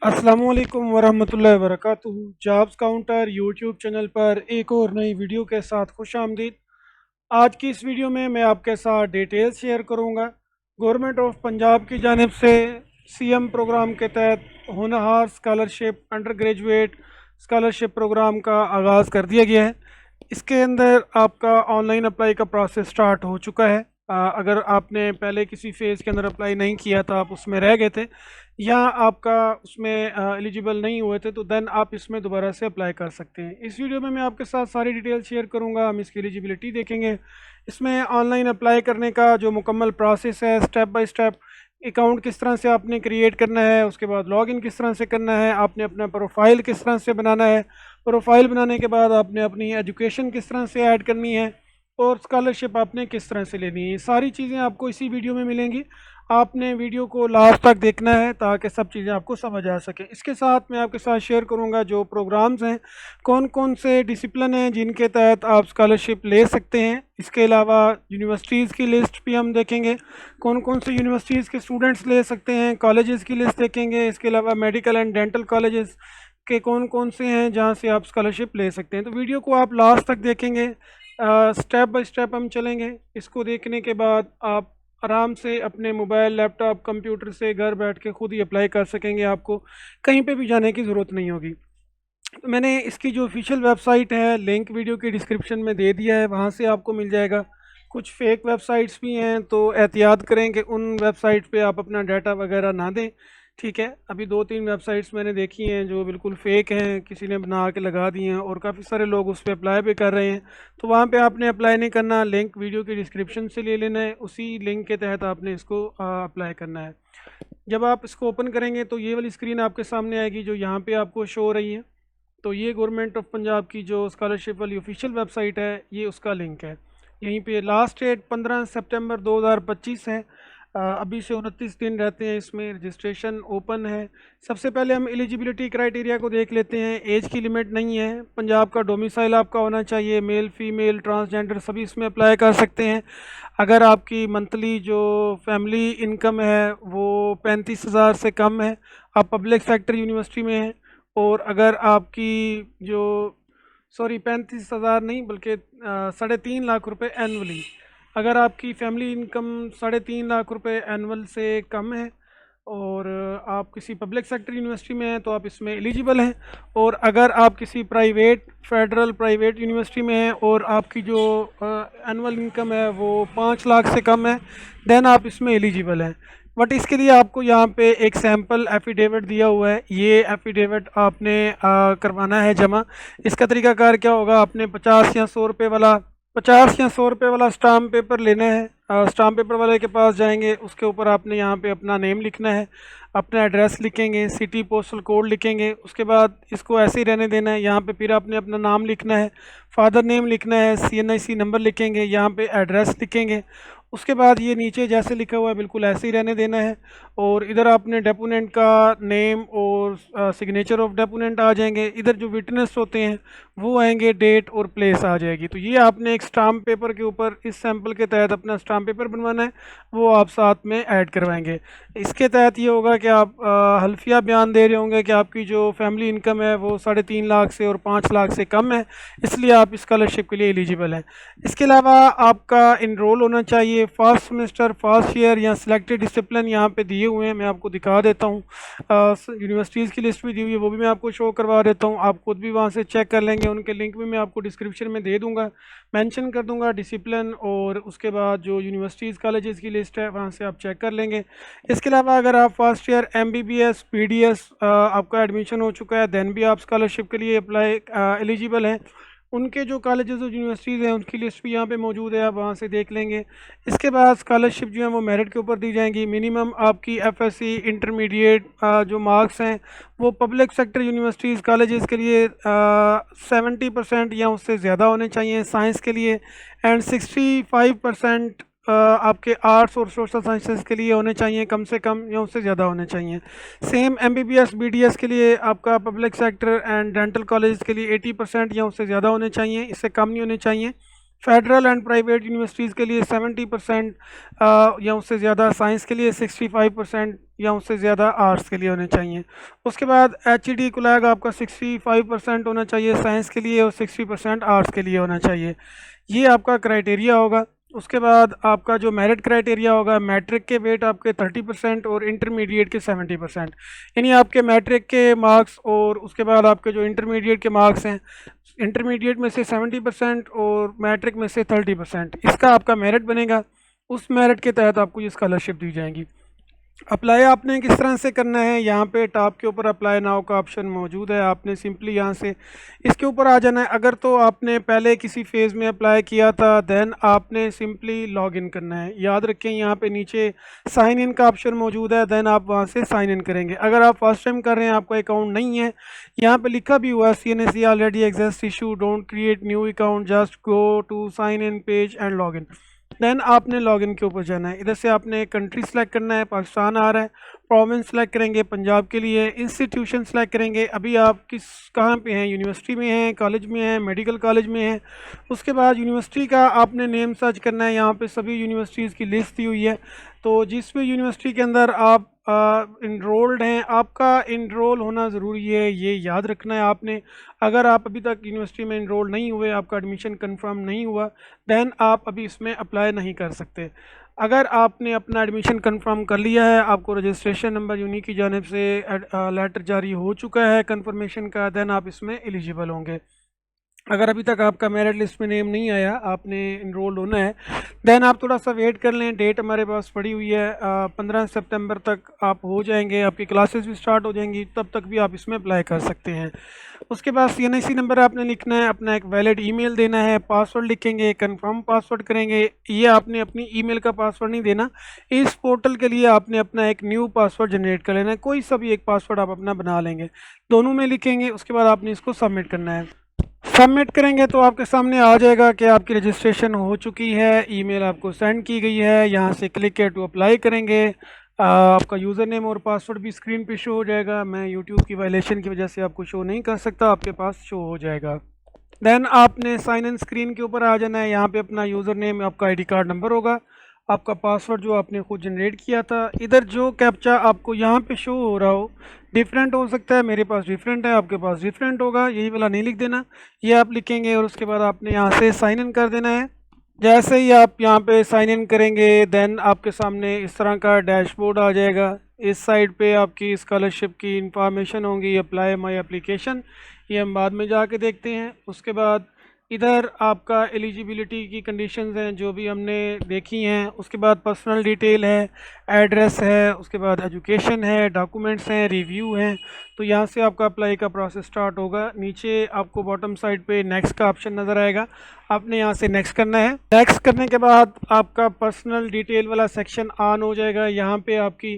अस्सलामुअलैकुम वरहमतुल्लाहि वबरकातुहू। Jobs counter YouTube channel पर एक और नई वीडियो के साथ खुश आमदीद। आज की इस वीडियो में मैं आपके साथ डिटेल्स शेयर करूंगा। गवर्नमेंट ऑफ पंजाब की जानिब से सीएम प्रोग्राम के तहत होनहार scholarship undergraduate scholarship programme का आगाज़ कर दिया गया है। इसके अंदर आपका ऑनलाइन अप्लाई का प्रोसेस स्टार्ट हो चुका है। अगर आपने पहले किसी फेज़ के अंदर अप्लाई नहीं किया था, आप उसमें रह गए थे या आपका उसमें एलिजिबल नहीं हुए थे, तो देन आप इसमें दोबारा से अप्लाई कर सकते हैं। इस वीडियो में मैं आपके साथ सारी डिटेल शेयर करूंगा। हम इसकी एलिजिबिलिटी देखेंगे, इसमें ऑनलाइन अप्लाई करने का जो मुकम्मल प्रोसेस है, स्टेप बाय स्टेप अकाउंट किस तरह से आपने क्रिएट करना है, उसके बाद लॉगिन किस तरह से करना है, आपने अपना प्रोफाइल किस तरह से बनाना है, प्रोफाइल बनाने के बाद आपने अपनी एजुकेशन किस तरह से ऐड करनी है और स्कॉलरशिप आपने किस तरह से लेनी है। ये सारी चीज़ें आपको इसी वीडियो में मिलेंगी। आपने वीडियो को लास्ट तक देखना है ताकि सब चीज़ें आपको समझ आ सके। इसके साथ मैं आपके साथ शेयर करूंगा जो प्रोग्राम्स हैं, कौन कौन से डिसिप्लिन हैं जिनके तहत आप स्कॉलरशिप ले सकते हैं। इसके अलावा यूनिवर्सिटीज़ की लिस्ट भी हम देखेंगे, कौन कौन से यूनिवर्सिटीज़ के स्टूडेंट्स ले सकते हैं। कॉलेजेस की लिस्ट देखेंगे। इसके अलावा मेडिकल एंड डेंटल कॉलेजेस के कौन कौन से हैं जहाँ से आप स्कॉलरशिप ले सकते हैं। तो वीडियो को आप लास्ट तक देखेंगे, स्टेप बाय स्टेप हम चलेंगे। इसको देखने के बाद आप आराम से अपने मोबाइल, लैपटॉप, कंप्यूटर से घर बैठ के खुद ही अप्लाई कर सकेंगे। आपको कहीं पे भी जाने की ज़रूरत नहीं होगी। तो मैंने इसकी जो ऑफिशियल वेबसाइट है, लिंक वीडियो की डिस्क्रिप्शन में दे दिया है, वहाँ से आपको मिल जाएगा। कुछ फेक वेबसाइट्स भी हैं, तो एहतियात करें कि उन वेबसाइट पे आप अपना डाटा वगैरह ना दें। ठीक है, अभी दो तीन वेबसाइट्स मैंने देखी हैं जो बिल्कुल फ़ेक हैं, किसी ने बना के लगा दी हैं और काफ़ी सारे लोग उस पर अप्लाई भी कर रहे हैं। तो वहाँ पे आपने अप्लाई नहीं करना, लिंक वीडियो की डिस्क्रिप्शन से ले लेना है, उसी लिंक के तहत आपने इसको अप्लाई करना है। जब आप इसको ओपन करेंगे तो ये वाली स्क्रीन आपके सामने आएगी जो यहाँ पे आपको शो हो रही है। तो ये गवर्नमेंट ऑफ पंजाब की जो स्कॉलरशिप वाली ऑफिशियल वेबसाइट है, ये उसका लिंक है। यहीं पे लास्ट डेट 15 सितंबर 2025 है। अभी से 29 दिन रहते हैं इसमें, रजिस्ट्रेशन ओपन है। सबसे पहले हम एलिजिबिलिटी क्राइटेरिया को देख लेते हैं। एज की लिमिट नहीं है। पंजाब का डोमिसाइल आपका होना चाहिए। मेल, फीमेल, ट्रांसजेंडर सभी इसमें अप्लाई कर सकते हैं। अगर आपकी मंथली जो फैमिली इनकम है वो 35,000 से कम है, आप पब्लिक सेक्टर यूनिवर्सिटी में हैं, और अगर आपकी जो 35,000 नहीं बल्कि 3.5 लाख रुपए एनुअली, अगर आपकी फैमिली इनकम 3.5 लाख रुपए एनुअल से कम है और आप किसी पब्लिक सेक्टर यूनिवर्सिटी में हैं तो आप इसमें एलिजिबल हैं। और अगर आप किसी प्राइवेट, फेडरल प्राइवेट यूनिवर्सिटी में हैं और आपकी जो एनुअल इनकम है वो 5 लाख से कम है, देन आप इसमें एलिजिबल हैं। बट इसके लिए आपको यहाँ पे एक सैम्पल एफिडेविट दिया हुआ है। ये एफिडेविट आपने करवाना है जमा। इसका तरीकाकार क्या होगा, आपने 50 या 100 रुपये वाला स्टाम्प पेपर लेना है। स्टाम्प पेपर वाले के पास जाएंगे, उसके ऊपर आपने यहाँ पे अपना नेम लिखना है, अपना एड्रेस लिखेंगे, सिटी पोस्टल कोड लिखेंगे। उसके बाद इसको ऐसे ही रहने देना है। यहाँ पे फिर आपने अपना नाम लिखना है, फादर नेम लिखना है, CNIC नंबर लिखेंगे, यहाँ पे एड्रेस लिखेंगे। उसके बाद ये नीचे जैसे लिखा हुआ है बिल्कुल ऐसे ही रहने देना है। और इधर आपने डेपोनेंट का नेम और सिग्नेचर ऑफ डेपोनेंट आ जाएंगे। इधर जो विटनेस होते हैं वो आएंगे, डेट और प्लेस आ जाएगी। तो ये आपने एक स्टाम्प पेपर के ऊपर इस सैंपल के तहत अपना स्टाम्प पेपर बनवाना है, वो आप साथ में ऐड करवाएंगे। इसके तहत ये होगा कि आप हल्फिया बयान दे रहे होंगे कि आपकी जो फैमिली इनकम है वो 3.5 लाख से और 5 लाख से कम है, इसलिए आप स्कॉलरशिप के लिए एलिजिबल हैं। इसके अलावा आपका इनरोल होना चाहिए फर्स्ट सेमेस्टर, फर्स्ट ईयर या सिलेक्टेड डिसिप्लिन यहाँ पे दिए हुए हैं, मैं आपको दिखा देता हूँ। यूनिवर्सिटीज़ की लिस्ट भी दी हुई है, वो भी मैं आपको शो करवा देता हूँ। आप खुद भी वहाँ से चेक कर लेंगे, उनके लिंक भी मैं आपको डिस्क्रिप्शन में दे दूँगा, मेंशन कर दूँगा डिसिप्लिन। और उसके बाद जो यूनिवर्सिटीज़ कॉलेजेस की लिस्ट है वहाँ से आप चेक कर लेंगे। इसके अलावा अगर आप फर्स्ट ईयर MBBS PDS आपका एडमिशन हो चुका है, देन भी आप स्कॉलरशिप के लिए अप्लाई एलिजिबल हैं। उनके जो कॉलेजेस और यूनिवर्सिटीज़ हैं उनकी लिस्ट भी यहाँ पे मौजूद है, आप वहाँ से देख लेंगे। इसके बाद स्कॉलरशिप जो है वो मेरिट के ऊपर दी जाएंगी। मिनिमम आपकी FSC इंटरमीडिएट जो मार्क्स हैं वो पब्लिक सेक्टर यूनिवर्सिटीज़ कॉलेजेस के लिए 70% या उससे ज़्यादा होने चाहिए साइंस के लिए, एंड 65% आपके आर्ट्स और सोशल साइंसेस के लिए होने चाहिए, कम से कम या उससे ज़्यादा होने चाहिए। सेम MBBS BDS के लिए आपका public sector and dental college के लिए 80% या उससे ज़्यादा होने चाहिए, इससे कम नहीं होने चाहिए। फेडरल एंड प्राइवेट यूनिवर्सिटीज़ के लिए 70% या उससे ज़्यादा, साइंस के लिए 65% या उससे ज़्यादा आर्ट्स के लिए होने चाहिए। उसके बाद HED कुलैग आपका 65% होना चाहिए साइंस के लिए और 60% आर्ट्स के लिए होना चाहिए। ये आपका क्राइटेरिया होगा। उसके बाद आपका जो मेरिट क्राइटेरिया होगा, मैट्रिक के वेट आपके 30% और इंटरमीडिएट के 70%, यानी आपके मैट्रिक के मार्क्स और उसके बाद आपके जो इंटरमीडिएट के मार्क्स हैं, इंटरमीडिएट में से 70% और मैट्रिक में से 30%, इसका आपका मेरिट बनेगा। उस मेरिट के तहत आपको ये स्कॉलरशिप दी जाएगी। अप्लाई आपने किस तरह से करना है, यहाँ पे टॉप के ऊपर अप्लाई नाउ का ऑप्शन मौजूद है। आपने सिंपली यहाँ से इसके ऊपर आ जाना है। अगर तो आपने पहले किसी फेज़ में अप्लाई किया था, देन आपने सिंपली लॉग इन करना है। याद रखें यहाँ पे नीचे साइन इन का ऑप्शन मौजूद है, देन आप वहाँ से साइन इन करेंगे। अगर आप फर्स्ट टाइम कर रहे हैं, आपका अकाउंट नहीं है, यहाँ पे लिखा भी हुआ है CNSE already exist issue, don't create new account, just go to sign in page and log in. Then आपने लॉगिन के ऊपर जाना है। इधर से आपने कंट्री सेलेक्ट करना है, पाकिस्तान आ रहा है। प्रोविंस सेलेक्ट करेंगे, पंजाब के लिए। इंस्टीट्यूशन सेलेक्ट करेंगे, अभी आप कहाँ पे हैं, यूनिवर्सिटी में हैं, कॉलेज में हैं, मेडिकल कॉलेज में हैं। उसके बाद यूनिवर्सिटी का आपने नेम सर्च करना है। यहाँ पे सभी यूनिवर्सिटीज़ की लिस्ट दी हुई है, तो जिस भी यूनिवर्सिटी के अंदर आप इनरोल्ड हैं, आपका इनरोल होना ज़रूरी है, ये याद रखना है आपने। अगर आप अभी तक यूनिवर्सिटी में इनरोल नहीं हुए, आपका एडमिशन कंफर्म नहीं हुआ, देन आप अभी इसमें अप्लाई नहीं कर सकते। अगर आपने अपना एडमिशन कंफर्म कर लिया है, आपको रजिस्ट्रेशन नंबर यूनी की जानिब से लेटर जारी हो चुका है कंफर्मेशन का, देन आप इसमें एलिजिबल होंगे। अगर अभी तक आपका मेरिट लिस्ट में नेम नहीं आया, आपने इनरोल्ड होना है, देन आप थोड़ा सा वेट कर लें। डेट हमारे पास पड़ी हुई है 15 सितंबर तक आप हो जाएंगे, आपकी क्लासेस भी स्टार्ट हो जाएंगी, तब तक भी आप इसमें अप्लाई कर सकते हैं। उसके बाद CNSE नंबर आपने लिखना है, अपना एक वैलिड ईमेल देना है, पासवर्ड लिखेंगे, कंफर्म पासवर्ड करेंगे। ये आपने अपनी ईमेल का पासवर्ड नहीं देना, इस पोर्टल के लिए आपने अपना एक न्यू पासवर्ड जनरेट कर लेना है। कोई सा भी एक पासवर्ड आप अपना बना लेंगे, दोनों में लिखेंगे। उसके बाद आपने इसको सबमिट करना है। सबमिट करेंगे तो आपके सामने आ जाएगा कि आपकी रजिस्ट्रेशन हो चुकी है, ईमेल आपको सेंड की गई है। यहाँ से क्लिक है टू अप्लाई करेंगे। आपका यूज़र नेम और पासवर्ड भी स्क्रीन पे शो हो जाएगा। मैं यूट्यूब की वायलेशन की वजह से आपको शो नहीं कर सकता, आपके पास शो हो जाएगा। देन आपने साइन इन स्क्रीन के ऊपर आ जाना है। यहाँ पे अपना यूज़र नेम, आपका ID कार्ड नंबर होगा, आपका पासवर्ड जो आपने खुद जनरेट किया था। इधर जो कैप्चा आपको यहाँ पे शो हो रहा हो, डिफरेंट हो सकता है, मेरे पास डिफरेंट है, आपके पास डिफरेंट होगा, यही वाला नहीं लिख देना, ये आप लिखेंगे। और उसके बाद आपने यहाँ से साइन इन कर देना है। जैसे ही आप यहाँ पे साइन इन करेंगे, देन आपके सामने इस तरह का डैशबोर्ड आ जाएगा। इस साइड पे आपकी स्कॉलरशिप की इंफॉर्मेशन होंगी, अप्लाई माई एप्लीकेशन, ये हम बाद में जाके देखते हैं। उसके बाद इधर आपका एलिजिबिलिटी की कंडीशंस हैं जो भी हमने देखी हैं। उसके बाद पर्सनल डिटेल है, एड्रेस है, उसके बाद एजुकेशन है, डॉक्यूमेंट्स हैं, रिव्यू हैं। तो यहाँ से आपका अप्लाई का प्रोसेस स्टार्ट होगा। नीचे आपको बॉटम साइड पे नेक्स्ट का ऑप्शन नज़र आएगा, आपने यहाँ से नेक्स्ट करना है। नेक्स्ट करने के बाद आपका पर्सनल डिटेल वाला सेक्शन ऑन हो जाएगा। यहाँ पे आपकी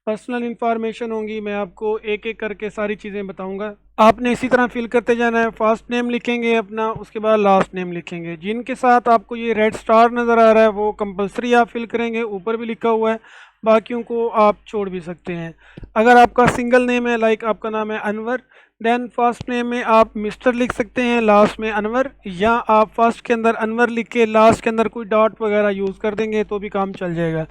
पर्सनल इंफॉर्मेशन होंगी, मैं आपको एक एक करके सारी चीज़ें बताऊंगा। आपने इसी तरह फिल करते जाना है। फर्स्ट नेम लिखेंगे अपना, उसके बाद लास्ट नेम लिखेंगे। जिनके साथ आपको ये रेड स्टार नज़र आ रहा है वो कंपलसरी आप फिल करेंगे, ऊपर भी लिखा हुआ है, बाकियों को आप छोड़ भी सकते हैं। अगर आपका सिंगल नेम है, लाइक आपका नाम है अनवर, देन फर्स्ट नेम में आप मिस्टर लिख सकते हैं, लास्ट में अनवर, या आप फर्स्ट के अंदर अनवर लिख के लास्ट के अंदर कोई डॉट वगैरह यूज़ कर देंगे तो भी काम चल जाएगा।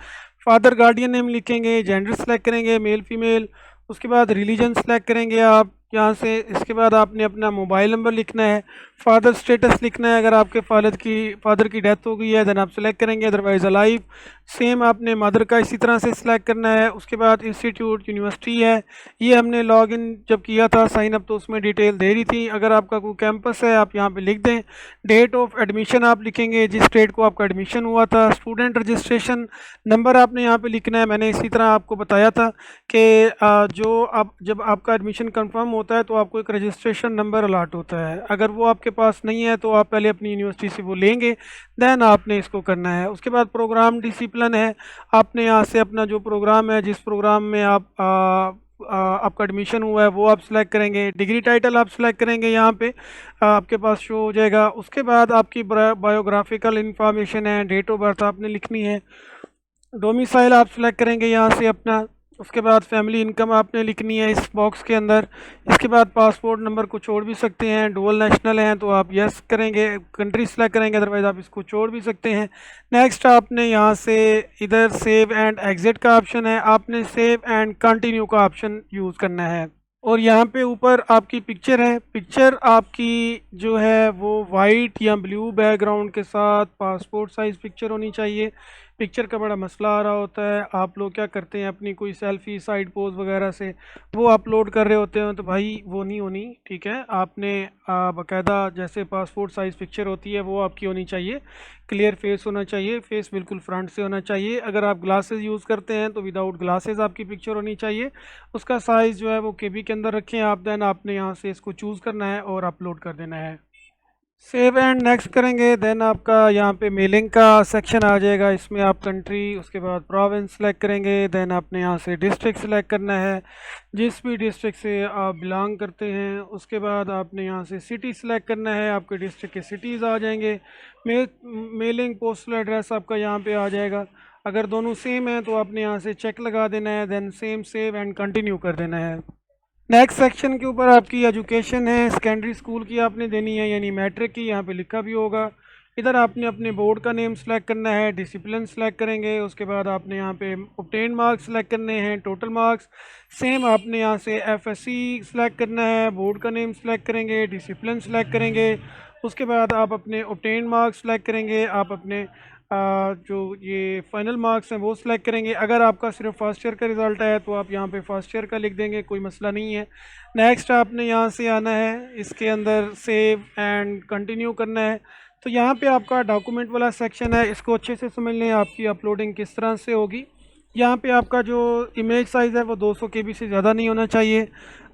फादर गार्डियन नेम लिखेंगे, जेंडर सेलेक्ट करेंगे, मेल फीमेल। उसके बाद रिलीजन सेलेक्ट करेंगे आप यहाँ से। इसके बाद आपने अपना मोबाइल नंबर लिखना है, फादर स्टेटस लिखना है। अगर आपके फादर की डेथ हो गई है देन आप सेलेक्ट करेंगे, अदरवाइज अलाइव। सेम आपने मदर का इसी तरह से सिलेक्ट करना है। उसके बाद इंस्टीट्यूट, यूनिवर्सिटी है, ये हमने लॉगिन जब किया था साइन अप तो उसमें डिटेल दे रही थी। अगर आपका कोई कैंपस है आप यहाँ पे लिख दें। डेट ऑफ एडमिशन आप लिखेंगे, जिस डेट को आपका एडमिशन हुआ था। स्टूडेंट रजिस्ट्रेशन नंबर आपने यहाँ पे लिखना है। मैंने इसी तरह आपको बताया था कि जो आप जब आपका एडमिशन कंफर्म होता है तो आपको एक रजिस्ट्रेशन नंबर अलाट होता है। अगर वो आपके पास नहीं है तो आप पहले अपनी यूनिवर्सिटी से वो लेंगे, देन आपने इसको करना है। उसके बाद प्रोग्राम डिसिप्लिन है, आपने यहाँ से अपना जो प्रोग्राम है, जिस प्रोग्राम में आपका एडमिशन हुआ है वो आप सिलेक्ट करेंगे। डिग्री टाइटल आप सिलेक्ट करेंगे, यहाँ पे आपके पास शो हो जाएगा। उसके बाद आपकी बायोग्राफिकल इंफॉर्मेशन है, डेट ऑफ बर्थ आपने लिखनी है। डोमिसाइल आप सिलेक्ट करेंगे यहाँ से अपना। उसके बाद फैमिली इनकम आपने लिखनी है इस बॉक्स के अंदर। इसके बाद पासपोर्ट नंबर को छोड़ भी सकते हैं, डुअल नेशनल हैं तो आप यस करेंगे, कंट्री सेलेक्ट करेंगे, अदरवाइज़ आप इसको छोड़ भी सकते हैं। नेक्स्ट आपने यहाँ से इधर सेव एंड एग्जिट का ऑप्शन है, आपने सेव एंड कंटिन्यू का ऑप्शन यूज़ करना है। और यहाँ पे ऊपर आपकी पिक्चर है, पिक्चर आपकी जो है वो वाइट या ब्लू बैकग्राउंड के साथ पासपोर्ट साइज़ पिक्चर होनी चाहिए। पिक्चर का बड़ा मसला आ रहा होता है, आप लोग क्या करते हैं अपनी कोई सेल्फी साइड पोज वगैरह से वो अपलोड कर रहे होते हैं, तो भाई वो नहीं होनी, ठीक है। आपने बाकायदा जैसे पासपोर्ट साइज़ पिक्चर होती है वो आपकी होनी चाहिए, क्लियर फेस होना चाहिए, फेस बिल्कुल फ्रंट से होना चाहिए। अगर आप ग्लासेस यूज़ करते हैं तो विदाउट ग्लासेस आपकी पिक्चर होनी चाहिए। उसका साइज़ जो है वो केबी के अंदर रखें आप, देन आपने यहाँ से इसको चूज़ करना है और अपलोड कर देना है। सेव एंड नेक्स्ट करेंगे, देन आपका यहाँ पे मेलिंग का सेक्शन आ जाएगा, इसमें आप कंट्री, उसके बाद प्रोविंस सेलेक्ट करेंगे, देन आपने यहाँ से डिस्ट्रिक्ट सेलेक्ट करना है, जिस भी डिस्ट्रिक्ट से आप बिलोंग करते हैं। उसके बाद आपने यहाँ से सिटी सेलेक्ट करना है, आपके डिस्ट्रिक्ट के सिटीज़ आ जाएंगे। मेलिंग पोस्टल एड्रेस आपका यहाँ पे आ जाएगा। अगर दोनों सेम है तो आपने यहाँ से चेक लगा देना है, then same save and continue कर देना है। नेक्स्ट सेक्शन के ऊपर आपकी एजुकेशन है, सेकेंडरी स्कूल की आपने देनी है यानी मैट्रिक की, यहाँ पे लिखा भी होगा। इधर आपने अपने बोर्ड का नेम सेलेक्ट करना है, डिसिप्लिन सेलेक्ट करेंगे, उसके बाद आपने यहाँ पे ऑब्टेन मार्क्स सेलेक्ट करने हैं, टोटल मार्क्स सेम आपने यहाँ से एफएससी सेलेक्ट करना है, बोर्ड का नेम सेलेक्ट करेंगे, डिसिप्लिन सेलेक्ट करेंगे, उसके बाद आप अपने ऑब्टेन मार्क्स सेलेक्ट करेंगे, आप अपने जो ये फाइनल मार्क्स हैं वो सिलेक्ट करेंगे। अगर आपका सिर्फ फर्स्ट ईयर का रिज़ल्ट है तो आप यहाँ पे फर्स्ट ईयर का लिख देंगे, कोई मसला नहीं है। नेक्स्ट आपने यहाँ से आना है, इसके अंदर सेव एंड कंटिन्यू करना है। तो यहाँ पे आपका डॉक्यूमेंट वाला सेक्शन है, इसको अच्छे से समझ लें आपकी अपलोडिंग किस तरह से होगी। यहाँ पे आपका जो इमेज साइज़ है वो 200 KB से ज़्यादा नहीं होना चाहिए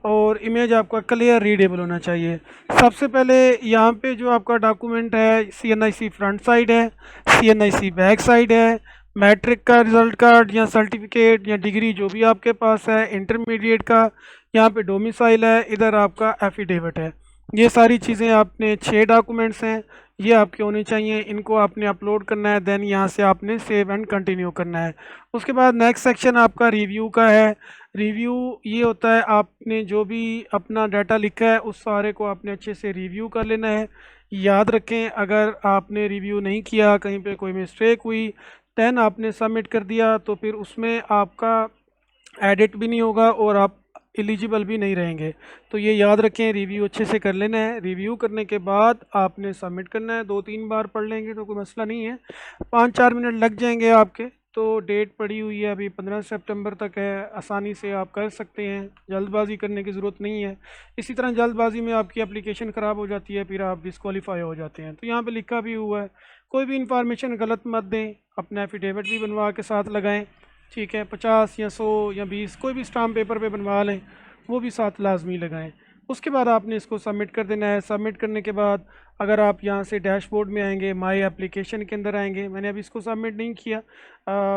और इमेज आपका क्लियर रीडेबल होना चाहिए। सबसे पहले यहाँ पे जो आपका डॉक्यूमेंट है, CNIC फ्रंट साइड है, CNIC बैक साइड है, मैट्रिक का रिज़ल्ट कार्ड या सर्टिफिकेट या डिग्री जो भी आपके पास है, इंटरमीडिएट का, यहाँ पे डोमिसाइल है, इधर आपका एफिडेविट है। ये सारी चीज़ें आपने 6 डॉक्यूमेंट्स हैं, ये आपके होने चाहिए, इनको आपने अपलोड करना है, देन यहाँ से आपने सेव एंड कंटिन्यू करना है। उसके बाद नेक्स्ट सेक्शन आपका रिव्यू का है। रिव्यू ये होता है आपने जो भी अपना डाटा लिखा है उस सारे को आपने अच्छे से रिव्यू कर लेना है। याद रखें अगर आपने रिव्यू नहीं किया, कहीं पे कोई मिस्टेक हुई, देन आपने सबमिट कर दिया तो फिर उसमें आपका एडिट भी नहीं होगा और आप एलिजिबल भी नहीं रहेंगे। तो ये याद रखें, रिव्यू अच्छे से कर लेना है। रिव्यू करने के बाद आपने सबमिट करना है, 2-3 बार पढ़ लेंगे तो कोई मसला नहीं है, 5-4 मिनट लग जाएंगे आपके। तो डेट पड़ी हुई है अभी 15 सितंबर तक है, आसानी से आप कर सकते हैं, जल्दबाजी करने की ज़रूरत नहीं है। इसी तरह जल्दबाजी में आपकी एप्लीकेशन ख़राब हो जाती है, फिर आप डिस्क्वालीफाई हो जाते हैं। तो यहाँ पे लिखा भी हुआ है, कोई भी इंफॉर्मेशन गलत मत दें, अपना एफिडेविट भी बनवा के साथ लगाएं, ठीक है। 50 या 100 या 20 कोई भी स्टाम्प पेपर पे बनवा लें, वो भी साथ लाजमी लगाएं। उसके बाद आपने इसको सबमिट कर देना है। सबमिट करने के बाद अगर आप यहाँ से डैशबोर्ड में आएंगे, माई एप्लीकेशन के अंदर आएंगे, मैंने अभी इसको सबमिट नहीं किया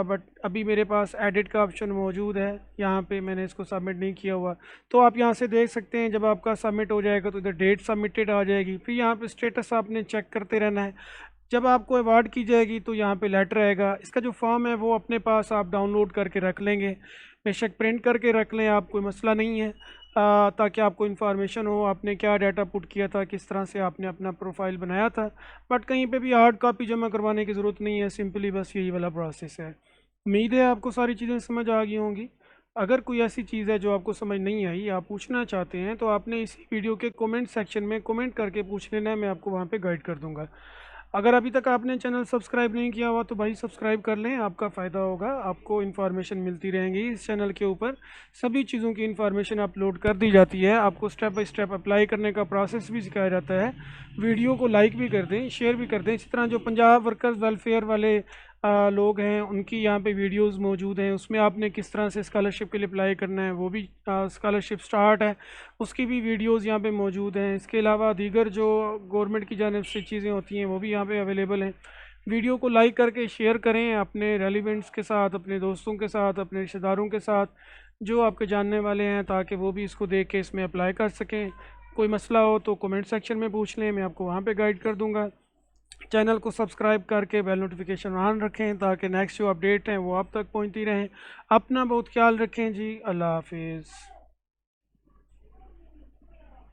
बट अभी मेरे पास एडिट का ऑप्शन मौजूद है, यहाँ पे मैंने इसको सबमिट नहीं किया हुआ। तो आप यहाँ से देख सकते हैं जब आपका सबमिट हो जाएगा तो इधर डेट सबमिटेड आ जाएगी, फिर यहाँ पे स्टेटस आपने चेक करते रहना है। जब आपको अवार्ड की जाएगी तो यहाँ पे लेटर आएगा, इसका जो फॉर्म है वो अपने पास आप डाउनलोड करके रख लेंगे, बेशक प्रिंट करके रख लें आप, कोई मसला नहीं है, ताकि आपको इन्फॉर्मेशन हो आपने क्या डाटा पुट किया था, किस तरह से आपने अपना प्रोफाइल बनाया था। बट कहीं पे भी हार्ड कॉपी जमा करवाने की ज़रूरत नहीं है, सिंपली बस यही वाला प्रोसेस है। उम्मीद है आपको सारी चीज़ें समझ आ गई होंगी। अगर कोई ऐसी चीज़ है जो आपको समझ नहीं आई, आप पूछना चाहते हैं, तो आपने इसी वीडियो के कमेंट सेक्शन में कमेंट करके पूछ लेना है, मैं आपको वहाँ पे गाइड कर दूँगा। अगर अभी तक आपने चैनल सब्सक्राइब नहीं किया हुआ तो भाई सब्सक्राइब कर लें, आपका फ़ायदा होगा, आपको इन्फॉर्मेशन मिलती रहेंगी। इस चैनल के ऊपर सभी चीज़ों की इन्फॉर्मेशन अपलोड कर दी जाती है, आपको स्टेप बाय स्टेप अप्लाई करने का प्रोसेस भी सिखाया जाता है। वीडियो को लाइक भी कर दें, शेयर भी कर दें। इसी तरह जो पंजाब वर्कर्स वेलफेयर वाले लोग हैं उनकी यहाँ पे वीडियोस मौजूद हैं, उसमें आपने किस तरह से स्कॉलरशिप के लिए अप्लाई करना है, वो भी स्कॉलरशिप स्टार्ट है उसकी भी वीडियोस यहाँ पे मौजूद हैं। इसके अलावा दीगर जो गवर्नमेंट की जानिब से चीज़ें होती हैं वो भी यहाँ पे अवेलेबल हैं। वीडियो को लाइक करके शेयर करें अपने रेलिवेंट्स के साथ, अपने दोस्तों के साथ, अपने रिश्तेदारों के साथ जो आपके जानने वाले हैं, ताकि वो भी इसको देख के इसमें अप्लाई कर सकें। कोई मसला हो तो कमेंट सेक्शन में पूछ लें, मैं आपको वहाँ पे गाइड कर दूँगा। चैनल को सब्सक्राइब करके बेल नोटिफिकेशन ऑन रखें ताकि नेक्स्ट जो अपडेट हैं वो आप तक पहुंचती रहें। अपना बहुत ख्याल रखें जी। अल्लाह हाफिज़।